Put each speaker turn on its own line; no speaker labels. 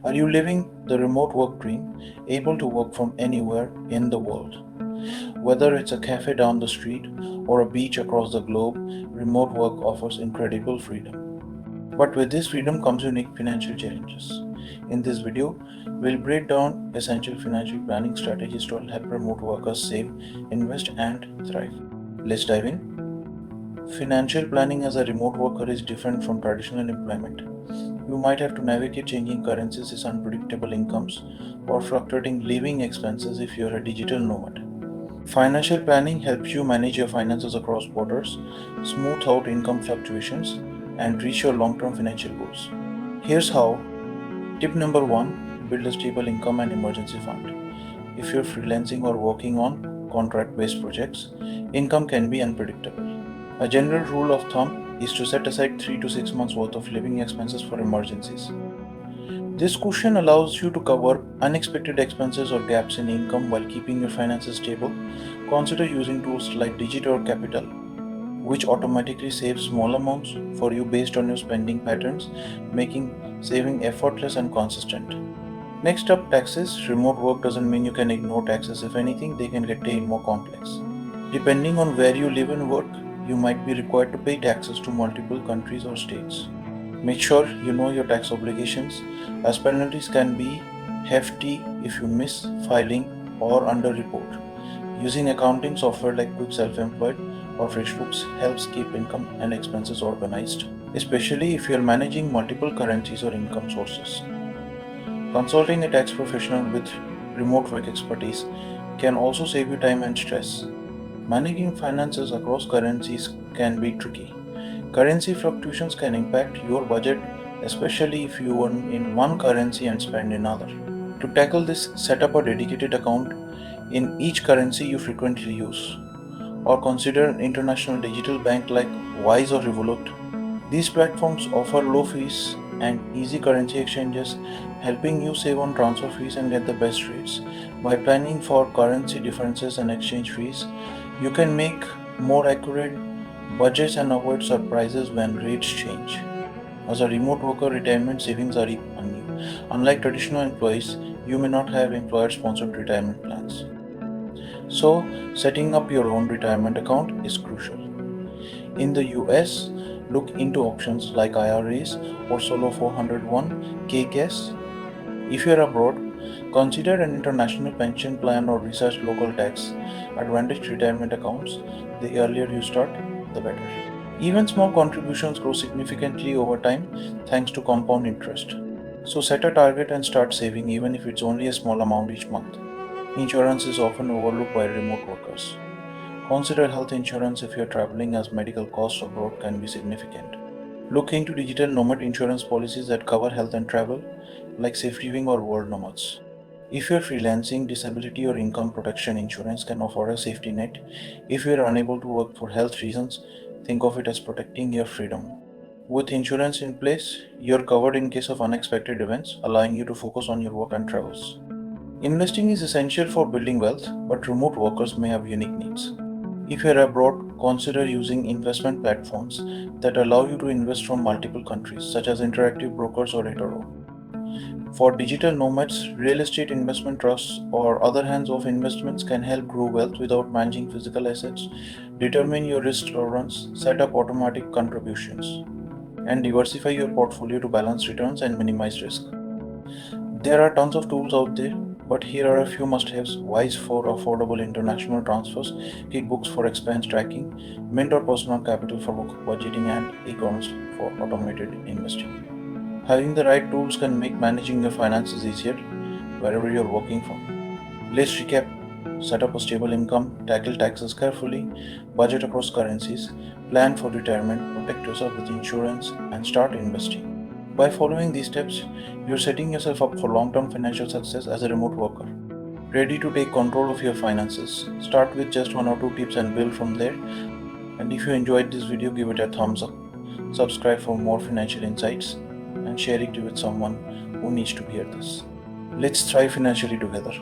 Are you living the remote work dream, able to work from anywhere in the world? Whether it's a cafe down the street or a beach across the globe, remote work offers incredible freedom. But with this freedom comes unique financial challenges. In this video, we'll break down essential financial planning strategies to help remote workers save, invest, and thrive. Let's dive in. Financial planning as a remote worker is different from traditional employment. You might have to navigate changing currencies, unpredictable incomes, or fluctuating living expenses if you're a digital nomad. Financial planning helps you manage your finances across borders, smooth out income fluctuations, and reach your long term financial goals. Here's how. Tip number 1: build a stable income and emergency fund. If you're freelancing or working on contract based projects, income can be unpredictable. A general rule of thumb is to set aside 3 to 6 months worth of living expenses for emergencies. This cushion allows you to cover unexpected expenses or gaps in income while keeping your finances stable. Consider using tools like Digit or Capital, which automatically saves small amounts for you based on your spending patterns, making saving effortless and consistent. Next up, taxes. Remote work doesn't mean you can ignore taxes. If anything, they can get more complex. Depending on where you live and work, you might be required to pay taxes to multiple countries or states. Make sure you know your tax obligations, as penalties can be hefty if you miss filing or underreport. Using accounting software like Quick Self-Employed or FreshBooks helps keep income and expenses organized, especially if you are managing multiple currencies or income sources. Consulting a tax professional with remote work expertise can also save you time and stress. Managing finances across currencies can be tricky. Currency fluctuations can impact your budget, especially if you earn in one currency and spend in another. To tackle this, set up a dedicated account in each currency you frequently use, or consider an international digital bank like Wise or Revolut. These platforms offer low fees and easy currency exchanges, helping you save on transfer fees and get the best rates. By planning for currency differences and exchange fees, you can make more accurate budgets and avoid surprises when rates change. As a remote worker, retirement savings are on you. Unlike traditional employees, you may not have employer sponsored retirement plans. So, setting up your own retirement account is crucial. In the US, look into options like IRAs or Solo 401k guess. If you're abroad, consider an international pension plan or research local tax advantage retirement accounts. The earlier you start, the better. Even small contributions grow significantly over time thanks to compound interest. So set a target and start saving even if it's only a small amount each month. Insurance is often overlooked by remote workers. Consider health insurance if you're traveling, as medical costs abroad can be significant. Look into digital nomad insurance policies that cover health and travel, like SafeDriving or World Nomads. If you're freelancing, disability or income protection insurance can offer a safety net. If you're unable to work for health reasons, think of it as protecting your freedom. With insurance in place, you're covered in case of unexpected events, allowing you to focus on your work and travels. Investing is essential for building wealth, but remote workers may have unique needs. If you're abroad, consider using investment platforms that allow you to invest from multiple countries, such as Interactive Brokers or eToro. For digital nomads, real estate investment trusts or other hands off investments can help grow wealth without managing physical assets. Determine your risk tolerance, set up automatic contributions, and diversify your portfolio to balance returns and minimize risk. There are tons of tools out there, but here are a few must-haves: Wise for affordable international transfers, QuickBooks for expense tracking, Mint or Personal Capital for budgeting, and Econs for automated investing. Having the right tools can make managing your finances easier wherever you're working from. Let's recap. Set up a stable income, tackle taxes carefully, budget across currencies, plan for retirement, protect yourself with insurance, and start investing. By following these steps, you're setting yourself up for long term financial success as a remote worker. Ready to take control of your finances? Start with just one or two tips and build from there. And if you enjoyed this video, give it a thumbs up, subscribe for more financial insights, and share it with someone who needs to hear this. Let's thrive financially together.